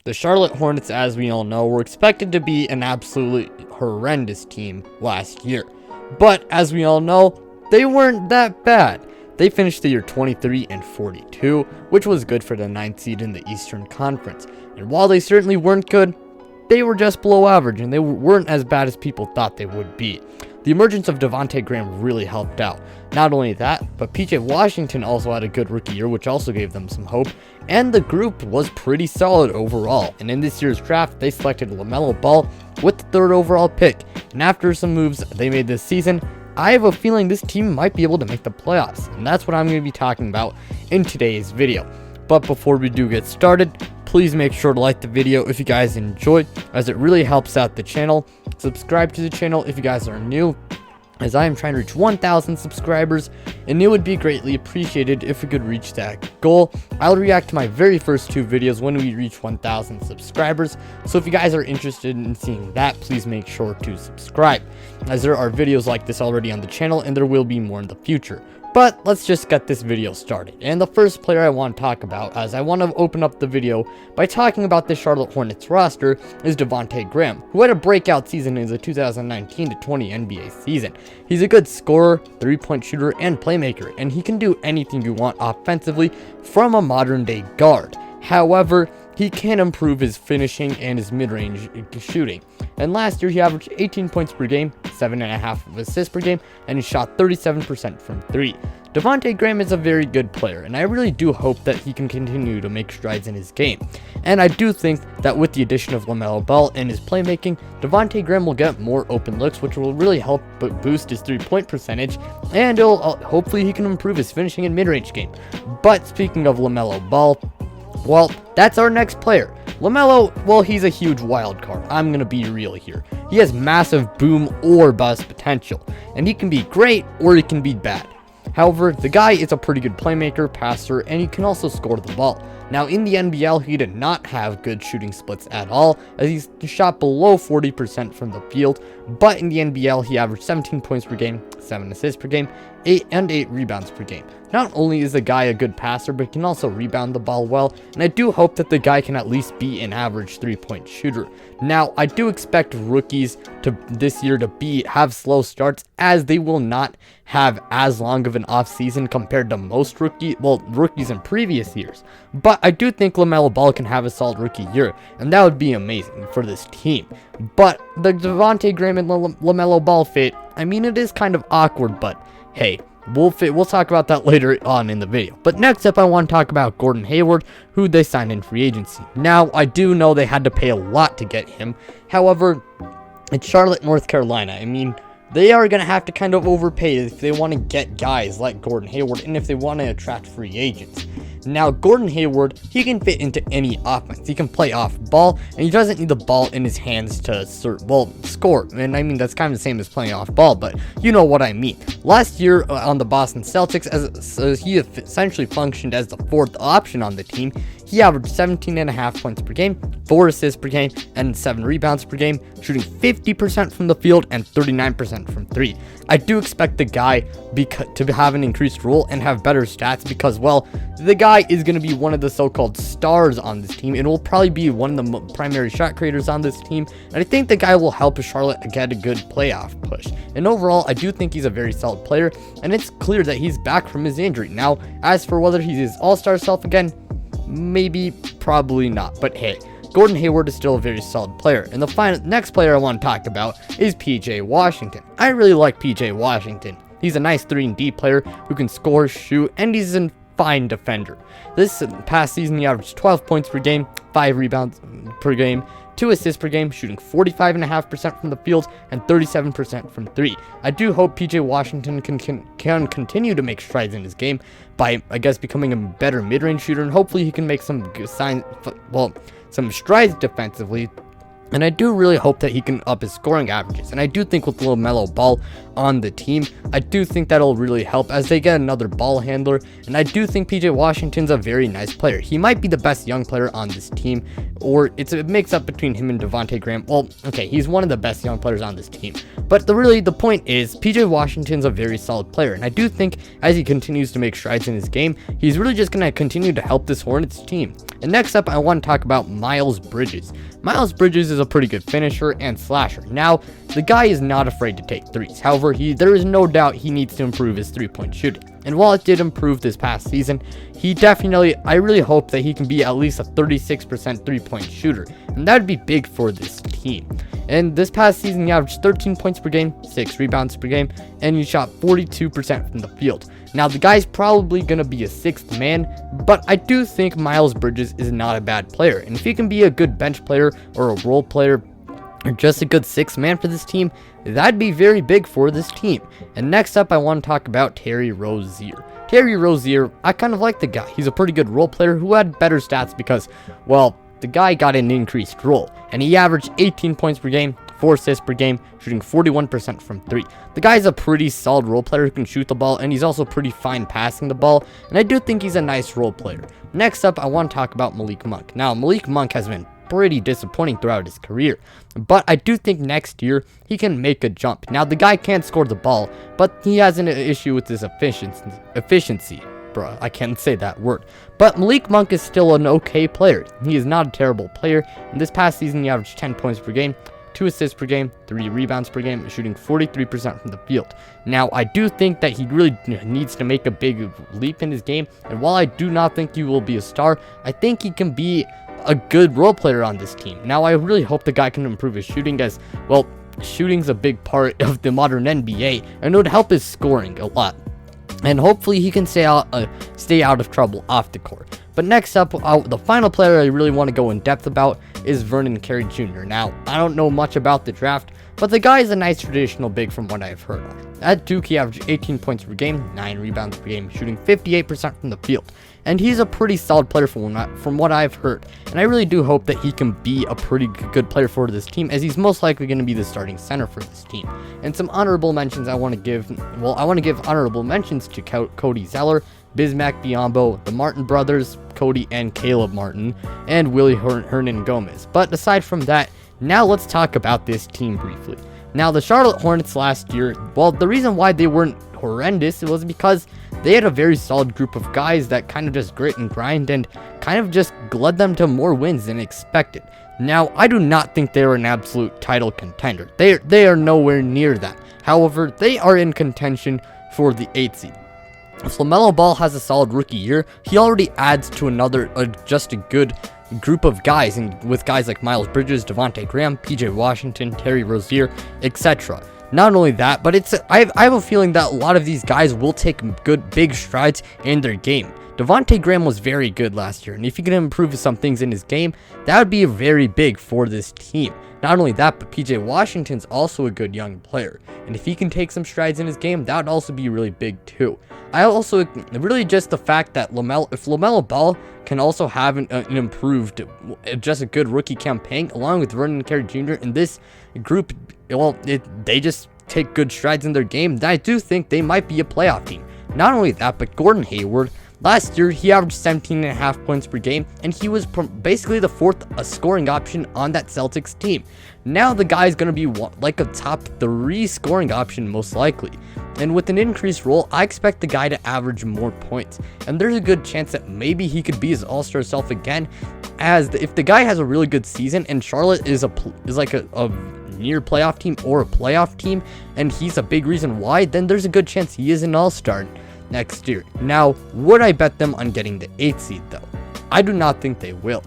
The Charlotte Hornets, as we all know, were expected to be an absolutely horrendous team last year. But as we all know, they weren't that bad. They finished the year 23-42, which was good for the 9th seed in the Eastern Conference. And while they certainly weren't good, they were just below average, and they weren't as bad as people thought they would be. The emergence of Devontae Graham really helped out. Not only that, but PJ Washington also had a good rookie year, which also gave them some hope, and the group was pretty solid overall. And in this year's draft, they selected LaMelo Ball with the 3rd overall pick, and after some moves they made this season, I have a feeling this team might be able to make the playoffs, and that's what I'm going to be talking about in today's video. But before we do get started, please make sure to like the video if you guys enjoyed, as it really helps out the channel. Subscribe to the channel if you guys are new, as I am trying to reach 1,000 subscribers, and it would be greatly appreciated if we could reach that goal. I'll react to my very first 2 videos when we reach 1,000 subscribers, so if you guys are interested in seeing that, please make sure to subscribe, as there are videos like this already on the channel, and there will be more in the future. But let's just get this video started. And the first player I want to talk about, as I want to open up the video by talking about the Charlotte Hornets roster, is Devontae Graham, who had a breakout season in the 2019-20 NBA season. He's a good scorer, 3-point shooter, and playmaker, and he can do anything you want offensively from a modern-day guard. However, he can improve his finishing and his mid-range shooting. And last year, he averaged 18 points per game, 7.5 assists per game, and he shot 37% from 3. Devontae Graham is a very good player, and I really do hope that he can continue to make strides in his game. And I do think that with the addition of LaMelo Ball and his playmaking, Devontae Graham will get more open looks, which will really help boost his 3-point percentage, and hopefully he can improve his finishing and mid-range game. But speaking of LaMelo Ball, well, that's our next player. LaMelo, well, he's a huge wild card. I'm going to be real here. He has massive boom or bust potential, and he can be great or he can be bad. However, the guy is a pretty good playmaker, passer, and he can also score the ball. Now, in the NBL, he did not have good shooting splits at all, as he shot below 40% from the field, but in the NBL, he averaged 17 points per game, 7 assists per game, 8 rebounds per game. Not only is the guy a good passer, but can also rebound the ball well, and I do hope that the guy can at least be an average 3-point shooter. Now, I do expect rookies this year to have slow starts, as they will not have as long of an off season compared to most rookies in previous years. But I do think LaMelo Ball can have a solid rookie year, and that would be amazing for this team. But the Devontae Graham and LaMelo Ball fit, I mean, it is kind of awkward, but hey, we'll talk about that later on in the video. But next up, I want to talk about Gordon Hayward, who they signed in free agency. Now, I do know they had to pay a lot to get him. However, it's Charlotte, North Carolina. I mean, they are going to have to kind of overpay if they want to get guys like Gordon Hayward and if they want to attract free agents. Now, Gordon Hayward, he can fit into any offense. He can play off ball, and he doesn't need the ball in his hands to score. And I mean, that's kind of the same as playing off ball, but you know what I mean. Last year on the Boston Celtics, as he essentially functioned as the 4th option on the team, he averaged 17.5 points per game, 4 assists per game, and 7 rebounds per game, shooting 50% from the field and 39% from 3. I do expect the guy to have an increased role and have better stats because, well, the guy is going to be one of the so-called stars on this team and will probably be one of the primary shot creators on this team. And I think the guy will help Charlotte get a good playoff push. And overall, I do think he's a very solid player, and it's clear that he's back from his injury. Now, as for whether he's his all-star self again, maybe, probably not. But hey, Gordon Hayward is still a very solid player. And the next player I want to talk about is PJ Washington. I really like PJ Washington. He's a nice 3-and-D player who can score, shoot, and he's a fine defender. This past season, he averaged 12 points per game, 5 rebounds per game, 2 assists per game, shooting 45.5% from the field and 37% from 3. I do hope PJ Washington can continue to make strides in his game by, I guess, becoming a better mid-range shooter, and hopefully he can make some strides defensively And I do really hope that he can up his scoring averages. And I do think with LaMelo Ball on the team, I do think that'll really help as they get another ball handler. And I do think PJ Washington's a very nice player. He might be the best young player on this team, or it's a mix-up between him and Devontae Graham. Well, okay, he's one of the best young players on this team. But the point is, PJ Washington's a very solid player. And I do think as he continues to make strides in his game, he's really just going to continue to help this Hornets team. And next up, I want to talk about Miles Bridges. Miles Bridges is a pretty good finisher and slasher. Now, the guy is not afraid to take threes. However, there is no doubt he needs to improve his three-point shooting. And while it did improve this past season, I really hope that he can be at least a 36% three-point shooter. And that would be big for this team. And this past season, he averaged 13 points per game, 6 rebounds per game, and he shot 42% from the field. Now, the guy's probably going to be a sixth man, but I do think Miles Bridges is not a bad player. And if he can be a good bench player or a role player or just a good sixth man for this team, that'd be very big for this team. And next up, I want to talk about Terry Rozier. Terry Rozier, I kind of like the guy. He's a pretty good role player who had better stats because, well, the guy got an increased role, and he averaged 18 points per game, 4 assists per game, shooting 41% from 3. The guy's a pretty solid role player who can shoot the ball, and he's also pretty fine passing the ball, and I do think he's a nice role player. Next up, I want to talk about Malik Monk. Now, Malik Monk has been pretty disappointing throughout his career, but I do think next year he can make a jump. Now, the guy can't score the ball, but he has an issue with his efficiency. Bruh, I can't say that word. But Malik Monk is still an okay player. He is not a terrible player. In this past season, he averaged 10 points per game, 2 assists per game, 3 rebounds per game, shooting 43% from the field. Now, I do think that he really needs to make a big leap in his game, and while I do not think he will be a star, I think he can be a good role player on this team. Now, I really hope the guy can improve his shooting as, well, shooting's a big part of the modern NBA, and it would help his scoring a lot. And hopefully he can stay out of trouble off the court. But next up, the final player I really want to go in depth about is Vernon Carey Jr. Now, I don't know much about the draft, but the guy is a nice traditional big from what I've heard of. At Duke, he averaged 18 points per game, 9 rebounds per game, shooting 58% from the field. And he's a pretty solid player from what I've heard. And I really do hope that he can be a pretty good player for this team, as he's most likely going to be the starting center for this team. And some honorable mentions I want to give. Well, I want to give honorable mentions to Cody Zeller, Bismack Biyombo, the Martin brothers, Cody and Caleb Martin, and Willie Hernan Gomez. But aside from that, now let's talk about this team briefly. Now, the Charlotte Hornets last year, well, the reason why they weren't horrendous, it was because they had a very solid group of guys that kind of just grit and grind and kind of just led them to more wins than expected. Now, I do not think they are an absolute title contender. They are nowhere near that. However, they are in contention for the 8th seed. If LaMelo Ball has a solid rookie year, he already adds to just a good group of guys, and with guys like Miles Bridges, Devontae Graham, PJ Washington, Terry Rozier, etc. Not only that, but I have a feeling that a lot of these guys will take good big strides in their game. Devontae Graham was very good last year, and if he can improve some things in his game, that would be very big for this team. Not only that, but PJ Washington's also a good young player, and if he can take some strides in his game, that would also be really big too. I also really just the fact that if LaMelo Ball can also have an improved, just a good rookie campaign, along with Vernon Carey Jr. in this group, well, they just take good strides in their game, I do think they might be a playoff team. Not only that, but Gordon Hayward, last year he averaged 17.5 points per game, and he was basically the fourth scoring option on that Celtics team. Now the guy's going to be like a top 3 scoring option most likely. And with an increased role, I expect the guy to average more points. And there's a good chance that maybe he could be his all-star self again, as if the guy has a really good season and Charlotte is like a near playoff team or a playoff team, and he's a big reason why, then there's a good chance he is an all-star next year. Now, would I bet them on getting the 8th seed though? I do not think they will.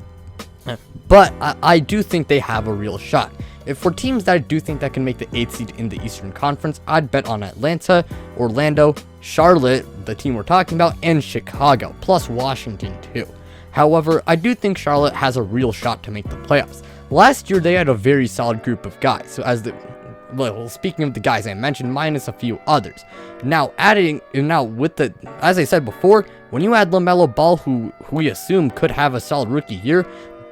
But I do think they have a real shot. If for teams that I do think that can make the 8th seed in the Eastern Conference, I'd bet on Atlanta, Orlando, Charlotte, the team we're talking about, and Chicago, plus Washington too. However, I do think Charlotte has a real shot to make the playoffs. Last year, they had a very solid group of guys. So speaking of the guys I mentioned, minus a few others. Now, as I said before, when you add LaMelo Ball, who we assume could have a solid rookie year,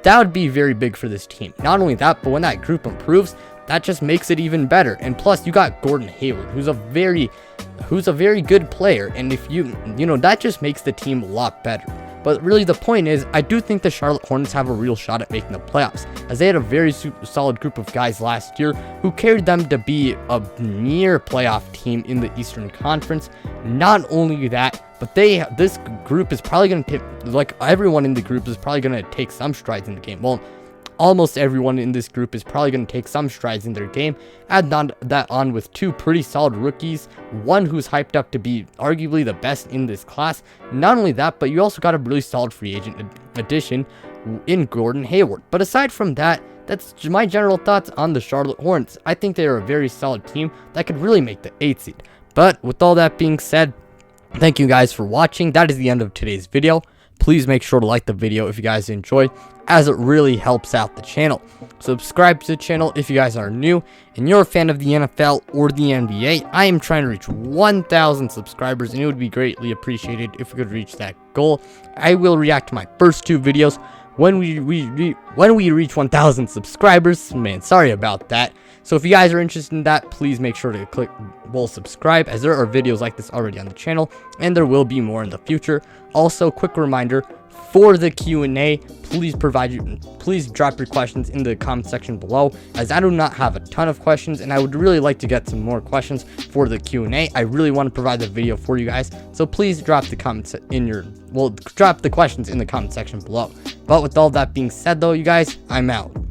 that would be very big for this team. Not only that, but when that group improves, that just makes it even better. And plus, you got Gordon Hayward, who's a very good player, and if you know, that just makes the team a lot better. But really, the point is, I do think the Charlotte Hornets have a real shot at making the playoffs, as they had a very solid group of guys last year who carried them to be a near playoff team in the Eastern Conference. Not only that, but this group is probably going to like everyone in the group is probably going to take some strides in the game. Well, almost everyone in this group is probably going to take some strides in their game. Add that on with two pretty solid rookies, one who's hyped up to be arguably the best in this class. Not only that, but you also got a really solid free agent addition in Gordon Hayward. But aside from that, that's my general thoughts on the Charlotte Hornets. I think they are a very solid team that could really make the 8th seed. But with all that being said, thank you guys for watching. That is the end of today's video. Please make sure to like the video if you guys enjoyed, as it really helps out the channel. Subscribe to the channel if you guys are new and you're a fan of the NFL or the NBA. I am trying to reach 1,000 subscribers, and it would be greatly appreciated if we could reach that goal. I will react to my first 2 videos when we reach 1,000 subscribers. Man, sorry about that. So if you guys are interested in that, please make sure to subscribe, as there are videos like this already on the channel, and there will be more in the future. Also, quick reminder for the Q&A, please drop your questions in the comment section below, as I do not have a ton of questions, and I would really like to get some more questions for the Q&A. I really want to provide the video for you guys, so please drop the comments drop the questions in the comment section below. But with all that being said though, you guys, I'm out.